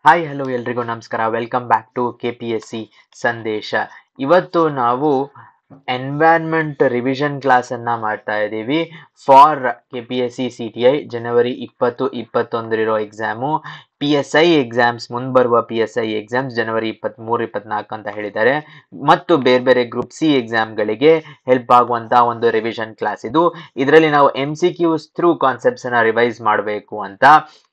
Hi hello ಎಲ್ರಿಗೂ ನಮಸ್ಕಾರ. Welcome back to KPSC ಸಂದೇಶ. ಇವತ್ತು ನಾವು ಎನ್ವೈರ್ನ್ಮೆಂಟ್ ರಿವಿಷನ್ ಕ್ಲಾಸ್ ಅನ್ನ ಮಾಡ್ತಾ ಇದ್ದೀವಿ for KPSC CTI January 2021 exam. PSI exams ಮುಂಬರುವ PSI ಎಕ್ಸಾಮ್ಸ್ ಜನವರಿ 23-24 ಅಂತ ಹೇಳಿದ್ದಾರೆ. ಮತ್ತು ಬೇರೆ ಬೇರೆ ಗ್ರೂಪ್ ಸಿ ಎಕ್ಸಾಮ್ಗಳಿಗೆ ಹೆಲ್ಪ್ ಆಗುವಂತಹ ಒಂದು ರಿವಿಷನ್ ಕ್ಲಾಸ್ ಇದು. ಇದರಲ್ಲಿ ನಾವು MCQs ಥ್ರೂ ಕಾನ್ಸೆಪ್ಟ್ಸ್ ಅನ್ನ ರಿವೈಸ್ ಮಾಡಬೇಕು ಅಂತ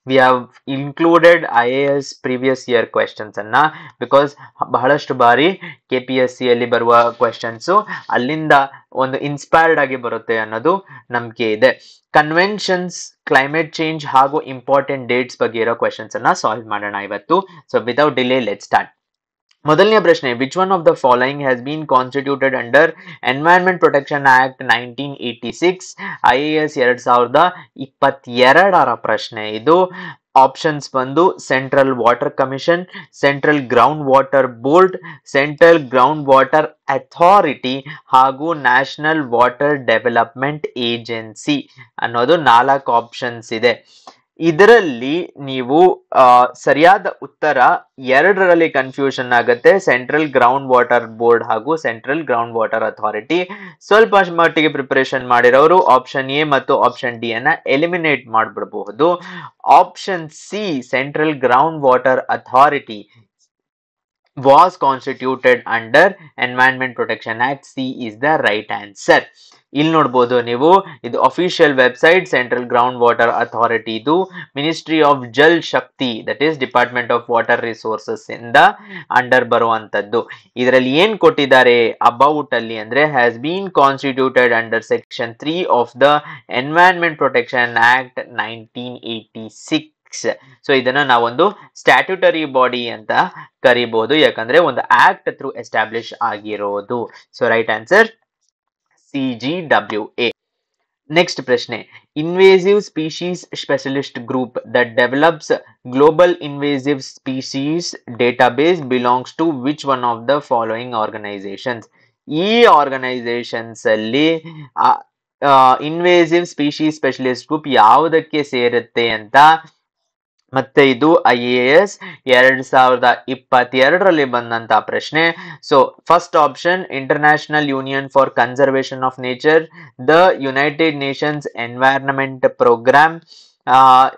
we have included IAS previous year questions ಅನ್ನ ಬಿಕಾಸ್ ಬಹಳಷ್ಟು ಬಾರಿ KPSC ಅಲ್ಲಿ ಬರುವ ಕ್ವೆಶನ್ಸ್ ಅಲ್ಲಿಂದ ಒಂದು ಇನ್ಸ್ಪೈರ್ಡ್ ಆಗಿ ಬರುತ್ತೆ ಅನ್ನೋದು ನಂಬಿಕೆ ಇದೆ. ಕನ್ವೆನ್ಷನ್ಸ್, ಕ್ಲೈಮೇಟ್ ಚೇಂಜ್ ಹಾಗೂ ಇಂಪಾರ್ಟೆಂಟ್ ಡೇಟ್ಸ್ ಬಗ್ಗೆ ಇರೋ ಕ್ವೆಶನ್ಸ್ ಅನ್ನ ಸಾಲ್ವ್ ಮಾಡೋಣ ಇವತ್ತು. So without delay let start. ಮೊದಲನೇ ಪ್ರಶ್ನೆ, which one of the following has been constituted under environment protection act 1986? IAS 2022 ಪ್ರಶ್ನೆ ಇದು. ಆಪ್ಷನ್ಸ್ ಬಂದು central water commission, central ground water board, central ground water authority ಹಾಗೂ national water development agency ಅನ್ನೋದು 4 options ಇದೆ. ಇದರಲ್ಲಿ ನೀವು ಸರಿಯಾದ ಉತ್ತರ 2ರಲ್ಲಿ ಕನ್ಫ್ಯೂಷನ್ ಆಗುತ್ತೆ, ಸೆಂಟ್ರಲ್ ಗ್ರೌಂಡ್ ವಾಟರ್ ಬೋರ್ಡ್ ಹಾಗೂ ಸೆಂಟ್ರಲ್ ಗ್ರೌಂಡ್ ವಾಟರ್ ಅಥಾರಿಟಿ. ಸ್ವಲ್ಪ ಮಟ್ಟಿಗೆ ಪ್ರಿಪರೇಷನ್ ಮಾಡಿರೋರು ಆಪ್ಷನ್ ಎ ಮತ್ತು ಆಪ್ಷನ್ ಡಿ ಅನ್ನ ಎಲಿಮಿನೇಟ್ ಮಾಡಿಬಿಡಬಹುದು. Option C central ground water authority was constituted under Environment Protection Act. C is the right answer. ಇಲ್ಲಿ ನೋಡಬಹುದು ನೀವು, ಇದು official website central ground water authority. ಇದು ministry of Jal Shakti, that is department of water resources ಇಂದ under ಬರುವಂತದ್ದು. ಇದರಲ್ಲಿ ಏನ್ ಕೊಟ್ಟಿದ್ದಾರೆ ಅಬೌಟ್ ಅಲ್ಲಿ ಅಂದ್ರೆ, has been constituted under section 3 of the environment protection act 1986. So ಇದನ್ನ ನಾವೊಂದು ಸ್ಟ್ಯಾಟ್ಯೂಟರಿ ಬಾಡಿ ಅಂತ ಕರಿಬಹುದು, ಯಾಕಂದ್ರೆ ಒಂದು ಆಕ್ಟ್ ಥ್ರೂ ಎಸ್ಟಾಬ್ಲಿಷ್ ಆಗಿರೋದು. So right answer CGWA. Next ಪ್ರಶ್ನೆ, invasive species specialist group that develops global invasive species database belongs to which one of the following organisations? ಈ organisations ಅಲ್ಲಿ ಇನ್ವೇಸಿವ್ ಸ್ಪೀಶೀಸ್ ಸ್ಪೆಷಲಿಸ್ಟ್ ಗ್ರೂಪ್ ಯಾವುದಕ್ಕೆ ಸೇರುತ್ತೆ ಅಂತ ಮತ್ತೆ ಇದು IAS 2022ರಲ್ಲಿ ಬಂದಂತ ಪ್ರಶ್ನೆ. So first option International union for conservation of Nature, the United Nations Environment Programme,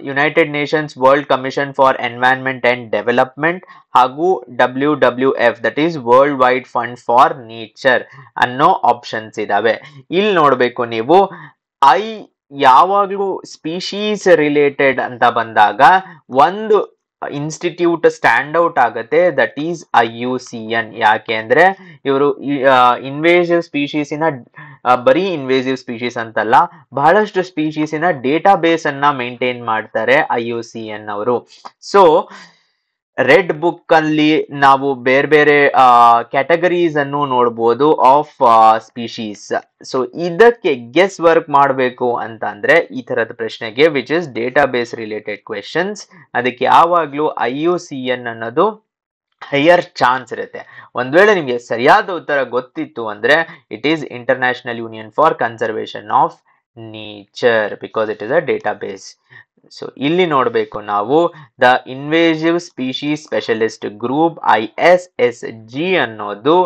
United Nations World Commission for Environment and Development ಹಾಗೂ WWF that is World Wide Fund for Nature ಅನ್ನೋ options ಇದಾವೆ. ಇಲ್ಲಿ ನೋಡ್ಬೇಕು ನೀವು, ಯಾವಾಗ್ಲೂ species related ಅಂತ ಬಂದಾಗ ಒಂದು ಇನ್ಸ್ಟಿಟ್ಯೂಟ್ ಸ್ಟ್ಯಾಂಡ್ ಔಟ್ ಆಗುತ್ತೆ, ದಟ್ ಈಸ್ IUCN. ಯಾಕೆ ಅಂದ್ರೆ ಇವರು ಇನ್ವೇಸಿವ್ ಸ್ಪೀಶೀಸಿನ ಬರೀ ಇನ್ವೇಸಿವ್ ಸ್ಪೀಶೀಸ್ ಅಂತಲ್ಲ, ಬಹಳಷ್ಟು ಸ್ಪೀಶೀಸಿನ ಡೇಟಾ ಬೇಸ್ ಅನ್ನ ಮೇಂಟೈನ್ ಮಾಡ್ತಾರೆ IUCN ಅವರು. ಸೊ ರೆಡ್ ಬುಕ್ ಅಲ್ಲಿ ನಾವು ಬೇರೆ ಬೇರೆ ಕ್ಯಾಟಗರೀಸ್ ಅನ್ನು ನೋಡಬಹುದು ಆಫ್ ಸ್ಪೀಶೀಸ್. ಸೊ ಇದಕ್ಕೆ ಗೆಸ್ ವರ್ಕ್ ಮಾಡಬೇಕು ಅಂತ ಅಂದ್ರೆ ಈ ತರದ ಪ್ರಶ್ನೆಗೆ which is data base related questions, ಅದಕ್ಕೆ ಯಾವಾಗ್ಲೂ IUCN ಅನ್ನೋದು ಹೈಯರ್ ಚಾನ್ಸ್ ಇರುತ್ತೆ. ಒಂದ್ ವೇಳೆ ನಿಮ್ಗೆ ಸರಿಯಾದ ಉತ್ತರ ಗೊತ್ತಿತ್ತು ಅಂದ್ರೆ it is international union for conservation of nature because it is a data base. So ಇಲ್ಲಿ ನೋಡಬೇಕು ನಾವು, the invasive species specialist group ISSG ಅನ್ನೋದು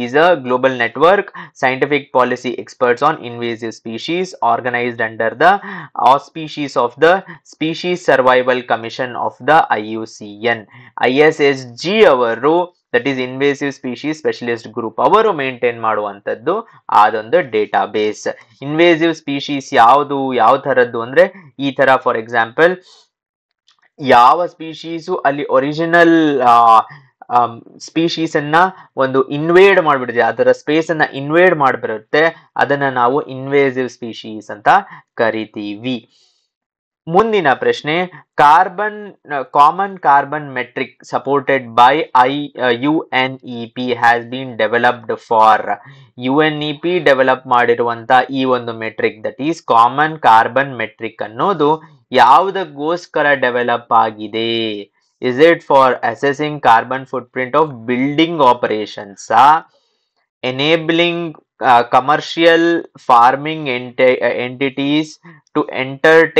is a global network scientific policy experts on invasive species organised under the auspices of the species survival commission of the IUCN. ISSG ಅವರು that is invasive species specialist group ಅವರು maintain ಮಾಡುವಂತದ್ದು ಅದೊಂದು data base. Invasive species ಯಾವುದು ಯಾವ ತರದ್ದು ಅಂದ್ರೆ, ಈ ತರ ಫಾರ್ ಎಕ್ಸಾಂಪಲ್ ಯಾವ ಸ್ಪೀಶೀಸು ಅಲ್ಲಿ ಒರಿಜಿನಲ್ ಸ್ಪೀಶೀಸ್ ಅನ್ನ ಒಂದು ಇನ್ವೇಡ್ ಮಾಡ್ಬಿಡುತ್ತೆ, ಅದರ ಸ್ಪೇಸ್ ಅನ್ನ ಇನ್ವೇಡ್ ಮಾಡ್ಬಿರುತ್ತೆ, ಅದನ್ನ ನಾವು ಇನ್ವೇಸಿವ್ ಸ್ಪೀಶೀಸ್ ಅಂತ ಕರಿತೀವಿ. ಮುಂದಿನ ಪ್ರಶ್ನೆ, common carbon metric supported by UNEP has been developed for. UNEP develop ಮಾಡಿರುವಂತ ಈ ಒಂದು metric that is common carbon metric ಅನ್ನೋದು ಯಾವುದಕ್ಕೋಸ್ಕರ ಡೆವಲಪ್ ಆಗಿದೆ? Is it for accessing carbon foot print of building operations, enabling commercial farming entities to enter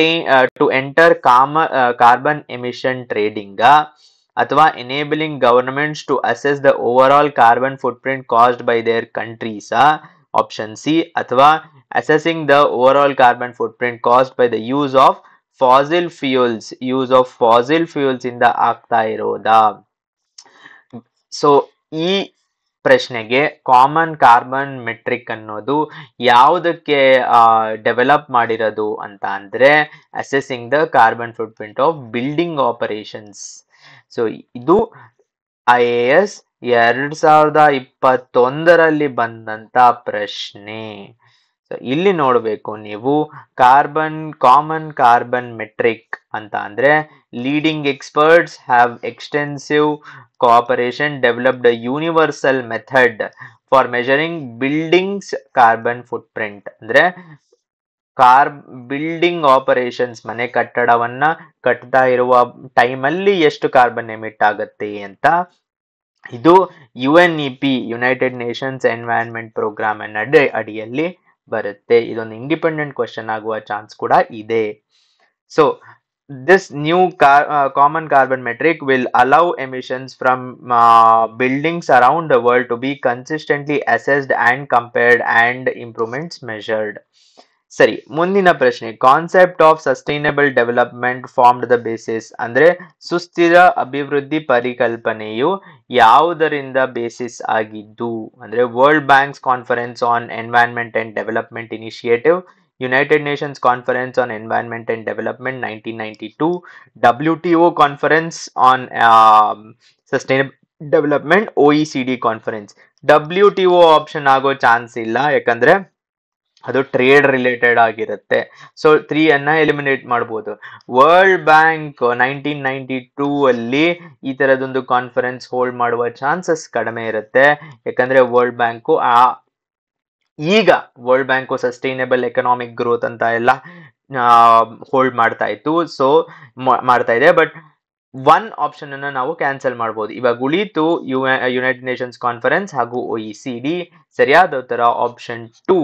carbon emission trading, ಅಥವಾ enabling governments to assess the overall carbon footprint caused by their countries. Option C. ಅಥವಾ assessing the overall carbon footprint caused by the use of fossil fuels ಇಂದ ಆಗ್ತಾ ಇರೋದಾ. So ಈ ಪ್ರಶ್ನೆಗೆ common carbon metric ಅನ್ನೋದು ಯಾವುದಕ್ಕೆ develop ಮಾಡಿರೋದು ಅಂತ ಅಂದ್ರೆ accessing the carbon footprint of building operations. So ಇದು IAS 2021ರಲ್ಲಿ ಬಂದಂತ ಪ್ರಶ್ನೆ. ಸೊ ಇಲ್ಲಿ ನೋಡ್ಬೇಕು ನೀವು ಕಾಮನ್ ಕಾರ್ಬನ್ ಮೆಟ್ರಿಕ್ ಅಂತ ಅಂದ್ರೆ leading experts have extensive cooperation developed a universal method for measuring buildings carbon footprint. ಅಂದ್ರೆ ಬಿಲ್ಡಿಂಗ್ ಆಪರೇಷನ್ಸ್, ಮನೆ ಕಟ್ಟಡವನ್ನ ಕಟ್ತಾ ಇರುವ ಟೈಮಲ್ಲಿ ಎಷ್ಟು ಕಾರ್ಬನ್ ಎಮಿಟ್ ಆಗುತ್ತೆ ಅಂತ. ಇದು UNEP United Nations Environment Programme ಅಡಿಯಲ್ಲಿ ಬರುತ್ತೆ. ಇದೊಂದು ಇಂಡಿಪೆಂಡೆಂಟ್ ಕ್ವಶನ್ ಆಗುವ ಚಾನ್ಸ್ ಕೂಡ ಇದೆ. So this new common carbon metric will allow emissions from buildings around the world to be consistently assessed and compared and improvements measured. ಸರಿ, ಮುಂದಿನ ಪ್ರಶ್ನೆ. Concept of sustainable development formed the basis. ಅಂದ್ರೆ ಸುಸ್ಥಿರ ಅಭಿವೃದ್ಧಿ ಪರಿಕಲ್ಪನೆಯು ಯಾವುದರಿಂದ ಬೇಸಿಸ್ ಆಗಿದ್ದು ಅಂದ್ರೆ world banks conference on environment and development initiative, United Nations Conference on Environment and Development 1992, WTO Conference on Sustainable Development, OECD Conference. WTO option ಆಗೋ chance ಇಲ್ಲ, ಯಾಕಂದ್ರೆ ಅದು ಟ್ರೇಡ್ ರಿಲೇಟೆಡ್ ಆಗಿರುತ್ತೆ. ಸೊ 3 ಅನ್ನ ಎಲಿಮಿನೇಟ್ ಮಾಡಬಹುದು. ವರ್ಲ್ಡ್ ಬ್ಯಾಂಕ್ 1992 ಅಲ್ಲಿ ಈ ತರದೊಂದು conference hold ಮಾಡುವ ಚಾನ್ಸಸ್ ಕಡಿಮೆ ಇರುತ್ತೆ, ಯಾಕಂದ್ರೆ ವರ್ಲ್ಡ್ ಬ್ಯಾಂಕು ಈಗ world bank sustainable economic growth ಅಂತ ಎಲ್ಲ ಹೋಲ್ಡ್ ಮಾಡ್ತಾ ಇತ್ತು. ಸೊ ಮಾಡ್ತಾ ಇದೆ, ಬಟ್ ಒನ್ ಆಪ್ಷನ್ ಅನ್ನ ನಾವು ಕ್ಯಾನ್ಸಲ್ ಮಾಡಬಹುದು. ಇವಾಗ ಉಳಿತು ಯುನೈಟೆಡ್ ನೇಷನ್ಸ್ ಕಾನ್ಫರೆನ್ಸ್ ಹಾಗೂ OECD. ಸರಿಯಾದ ಉತ್ತರ ಆಪ್ಷನ್ 2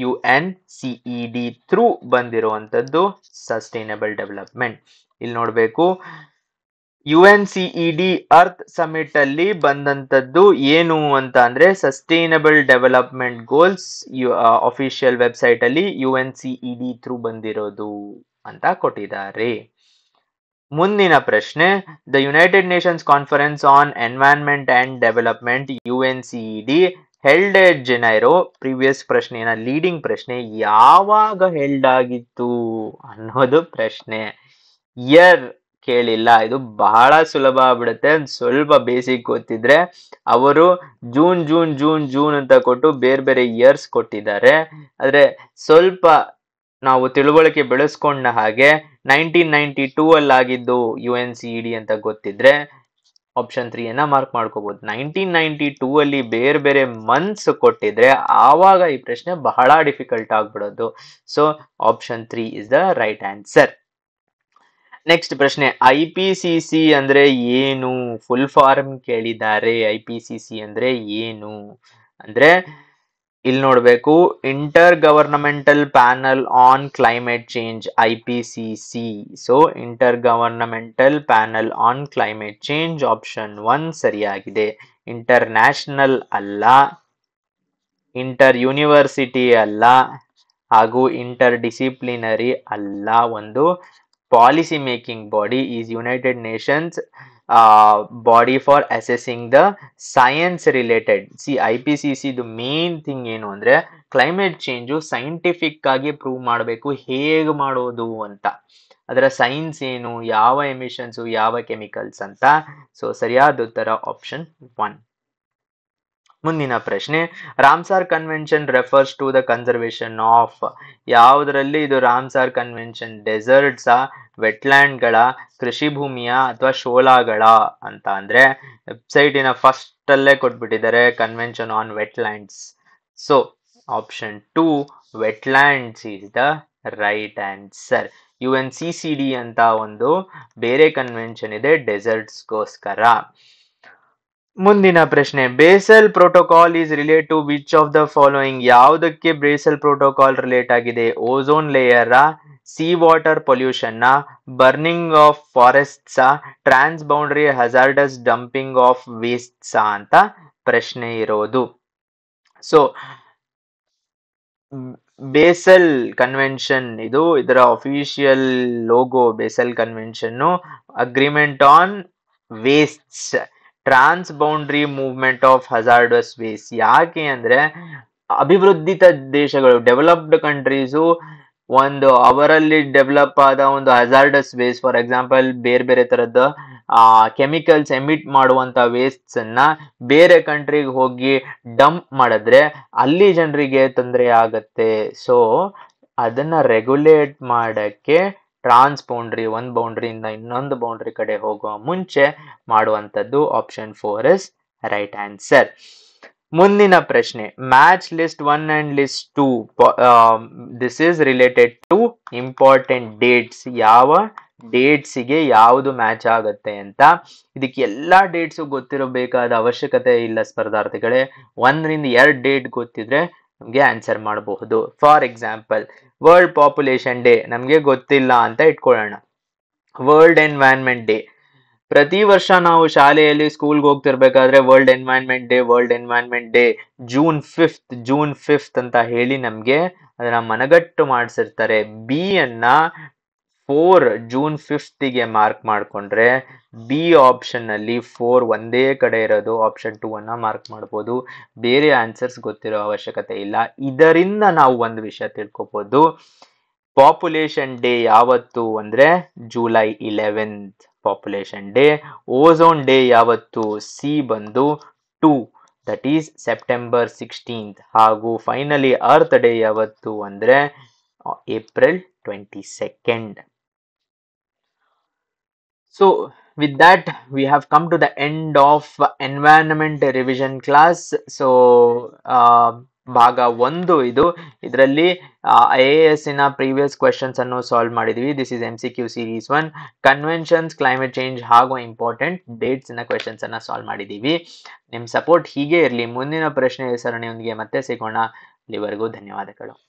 UNCED ಥ್ರೂ ಬಂದಿರುವಂತದ್ದು ಸಸ್ಟೈನಬಲ್ ಡೆವಲಪ್ಮೆಂಟ್. ಇಲ್ಲಿ ನೋಡ್ಬೇಕು, UNCED ಅರ್ತ್ ಸಮಿಟ್ ಅಲ್ಲಿ ಬಂದಂತದ್ದು ಏನು ಅಂತ ಅಂದ್ರೆ sustainable development goals official website ಅಲ್ಲಿ UNCED ಥ್ರೂ ಬಂದಿರೋದು ಅಂತ ಕೊಟ್ಟಿದ್ದಾರೆ. ಮುಂದಿನ ಪ್ರಶ್ನೆ. The United Nations conference on environment and development UNCED held at Janeiro. Previous ಪ್ರಶ್ನೆನ ಲೀಡಿಂಗ್ ಪ್ರಶ್ನೆ, ಯಾವಾಗ ಹೆಲ್ಡ್ ಆಗಿತ್ತು ಅನ್ನೋದು ಪ್ರಶ್ನೆ. ಇಯರ್ ಕೇಳಿಲ್ಲ, ಇದು ಬಹಳ ಸುಲಭ ಆಗ್ಬಿಡುತ್ತೆ. ಸ್ವಲ್ಪ ಬೇಸಿಕ್ ಗೊತ್ತಿದ್ರೆ ಅವರು ಜೂನ್ ಅಂತ ಕೊಟ್ಟು ಬೇರೆ ಬೇರೆ ಇಯರ್ಸ್ ಕೊಟ್ಟಿದ್ದಾರೆ. ಆದ್ರೆ ಸ್ವಲ್ಪ ನಾವು ತಿಳುವಳಿಕೆ ಬೆಳೆಸ್ಕೊಂಡ ಹಾಗೆ 1992 ಅಲ್ಲಾಗಿದ್ದು UNCED ಅಂತ ಗೊತ್ತಿದ್ರೆ ಆಪ್ಷನ್ 3 ಅನ್ನ ಮಾರ್ಕ್ ಮಾಡ್ಕೋಬಹುದು. 1992 ಅಲ್ಲಿ ಬೇರೆ ಬೇರೆ ಮಂತ್ಸ್ ಕೊಟ್ಟಿದ್ರೆ ಆವಾಗ ಈ ಪ್ರಶ್ನೆ ಬಹಳ ಡಿಫಿಕಲ್ಟ್ ಆಗ್ಬಿಡೋದು. So option 3 is the right answer. Next ಪ್ರಶ್ನೆ. IPCC ಅಂದ್ರೆ ಏನು? ಫುಲ್ ಫಾರ್ಮ್ ಕೇಳಿದ್ದಾರೆ. IPCC ಅಂದ್ರೆ ಏನು ಅಂದ್ರೆ ಇಲ್ಲಿ ನೋಡ್ಬೇಕು, inter governmental panel on climate change, IPCC. So inter governmental panel on climate change option 1 ಸರಿಯಾಗಿದೆ. ಇಂಟರ್ ನ್ಯಾಷನಲ್ ಅಲ್ಲ, ಇಂಟರ್ ಯೂನಿವರ್ಸಿಟಿ ಅಲ್ಲ, ಹಾಗೂ ಇಂಟರ್ ಡಿಸಿಪ್ಲಿನರಿ ಅಲ್ಲ. ಒಂದು policy making body is United Nations body for accessing the science related. IPCC main thing ಏನು ಅಂದ್ರೆ climate change scientific ಆಗಿ prove ಮಾಡಬೇಕು, ಹೇಗೆ ಮಾಡೋದು ಅಂತ. ಅದರ ಸೈನ್ಸ್ ಏನು, ಯಾವ ಎಮಿಷನ್ಸ್, ಯಾವ ಕೆಮಿಕಲ್ಸ್ ಅಂತ. ಸೊ ಸರಿಯಾದ ಉತ್ತರ ಆಪ್ಷನ್ 1. ಮುಂದಿನ ಪ್ರಶ್ನೆ. Ramsar convention refers to the conservation of. ಯಾವುದರಲ್ಲಿ ಇದು ರಾಮ್ಸಾರ್ ಕನ್ವೆನ್ಷನ್? ಡೆಸರ್ಟ್ಸ್, ವೆಟ್ಲ್ಯಾಂಡ್ಗಳ, ಕೃಷಿ ಭೂಮಿಯ ಅಥವಾ ಶೋಲಾಗಳ ಅಂತ ಅಂದ್ರೆ ವೆಬ್ಸೈಟಿನ ಫಸ್ಟ್ ಅಲ್ಲೇ ಕೊಟ್ಬಿಟ್ಟಿದ್ದಾರೆ convention on wetlands. So option 2 wetlands is the right answer. UNCCD ಅಂತ ಒಂದು ಬೇರೆ ಕನ್ವೆನ್ಷನ್ ಇದೆ ಡೆಸರ್ಟ್ಸ್ಗೋಸ್ಕರ. ಮುಂದಿನ ಪ್ರಶ್ನೆ, Basel protocol is relate to which of the following? ಯಾವುದಕ್ಕೆ ಬೇಸಲ್ ಪ್ರೋಟೋಕಾಲ್ ರಿಲೇಟ್ ಆಗಿದೆ? Ozone layer, sea water pollution, burning of forests, transboundary hazardous dumping of wastes ಅಂತ ಪ್ರಶ್ನೆ ಇರೋದು. ಸೊ ಬೇಸಲ್ ಕನ್ವೆನ್ಷನ್ ಇದು, ಇದರ official logo Basel convention, agreement on wastes, trans boundary movement of hazardous waste. ಯಾಕೆ ಅಂದ್ರೆ ಅಭಿವೃದ್ಧಿತ ದೇಶಗಳು, developed countries ಒಂದು ಅವರಲ್ಲಿ ಡೆವಲಪ್ ಆದ ಒಂದು ಹಜಾರ್ಡಸ್ ವೇಸ್ಟ್, ಫಾರ್ ಎಕ್ಸಾಂಪಲ್ ಬೇರೆ ಬೇರೆ ತರದ ಕೆಮಿಕಲ್ಸ್ ಎಮಿಟ್ ಮಾಡುವಂತ ವೇಸ್ಟ್ಸ್ ಅನ್ನ ಬೇರೆ ಕಂಟ್ರಿಗೆ ಹೋಗಿ ಡಂಪ್ ಮಾಡಿದ್ರೆ ಅಲ್ಲಿ ಜನರಿಗೆ ತೊಂದರೆ ಆಗತ್ತೆ. ಸೊ ಅದನ್ನ ರೆಗ್ಯುಲೇಟ್ ಮಾಡಕ್ಕೆ ಟ್ರಾನ್ಸ್ ಬೌಂಡ್ರಿ, ಒಂದು ಬೌಂಡ್ರಿಯಿಂದ ಇನ್ನೊಂದು ಬೌಂಡ್ರಿ ಕಡೆ ಹೋಗುವ ಮುಂಚೆ ಮಾಡುವಂಥದ್ದು. Option 4 is right answer. ಮುಂದಿನ ಪ್ರಶ್ನೆ, match list 1 and list 2. This is related to important dates. ಯಾವ ಡೇಟ್ಸಿಗೆ ಯಾವುದು ಮ್ಯಾಚ್ ಆಗುತ್ತೆ ಅಂತ. ಇದಕ್ಕೆ ಎಲ್ಲಾ ಡೇಟ್ಸು ಗೊತ್ತಿರಬೇಕಾದ ಅವಶ್ಯಕತೆ ಇಲ್ಲ ಸ್ಪರ್ಧಾರ್ಥಿಗಳೇ. 1 ರಿಂದ 2 ಡೇಟ್ ಗೊತ್ತಿದ್ರೆ ನಮ್ಗೆ ಆನ್ಸರ್ ಮಾಡಬಹುದು. For example, world population day ನಮ್ಗೆ ಗೊತ್ತಿಲ್ಲ ಅಂತ ಇಟ್ಕೊಳ್ಳೋಣ. ವರ್ಲ್ಡ್ ಎನ್ವೈರನ್ಮೆಂಟ್ ಡೇ, ಪ್ರತಿ ವರ್ಷ ನಾವು ಶಾಲೆಯಲ್ಲಿ ಸ್ಕೂಲ್ಗೆ ಹೋಗ್ತಿರ್ಬೇಕಾದ್ರೆ world environment day June 5th ಅಂತ ಹೇಳಿ ನಮ್ಗೆ ಅದನ್ನ ಮನಗಟ್ಟು ಮಾಡಿಸಿರ್ತಾರೆ. ಬಿ ಅನ್ನ 4 ಜೂನ್ 5th ಮಾರ್ಕ್ ಮಾಡ್ಕೊಂಡ್ರೆ ಬಿ ಆಪ್ಷನ್ ಅಲ್ಲಿ 4 ಒಂದೇ ಕಡೆ ಇರೋದು, ಆಪ್ಷನ್ 2 ಅನ್ನ ಮಾರ್ಕ್ ಮಾಡಬಹುದು. ಬೇರೆ ಆನ್ಸರ್ಸ್ ಗೊತ್ತಿರೋ ಅವಶ್ಯಕತೆ ಇಲ್ಲ. ಇದರಿಂದ ನಾವು ಒಂದು ವಿಷಯ ತಿಳ್ಕೊಬಹುದು, ಪಾಪ್ಯುಲೇಷನ್ ಡೇ ಯಾವತ್ತು ಅಂದ್ರೆ July 11th population day. Ozone day ಯಾವತ್ತು? ಸಿ ಬಂದು 2, ದಟ್ ಈಸ್ ಸೆಪ್ಟೆಂಬರ್ 16th. ಹಾಗೂ ಫೈನಲಿ ಅರ್ತ್ ಡೇ ಯಾವತ್ತು ಅಂದ್ರೆ April 22nd. So with that we have come to the end of environment revision class. So ಭಾಗ 1 ಇದು. ಇದರಲ್ಲಿ IAS ನ previous questions ಅನ್ನು ಸಾಲ್ವ್ ಮಾಡಿದ್ವಿ. This is MCQ series 1. Conventions, climate change ಹಾಗೂ ಇಂಪಾರ್ಟೆಂಟ್ ಡೇಟ್ಸ್ ನ ಕ್ವೆಶನ್ಸ್ ಅನ್ನ ಸಾಲ್ವ್ ಮಾಡಿದೀವಿ. ನಿಮ್ ಸಪೋರ್ಟ್ ಹೀಗೆ ಇರಲಿ. ಮುಂದಿನ ಪ್ರಶ್ನೆ ಸರಣಿಯೊಂದಿಗೆ ಮತ್ತೆ ಸಿಗೋಣ. ಅಲ್ಲಿವರೆಗೂ ಧನ್ಯವಾದಗಳು.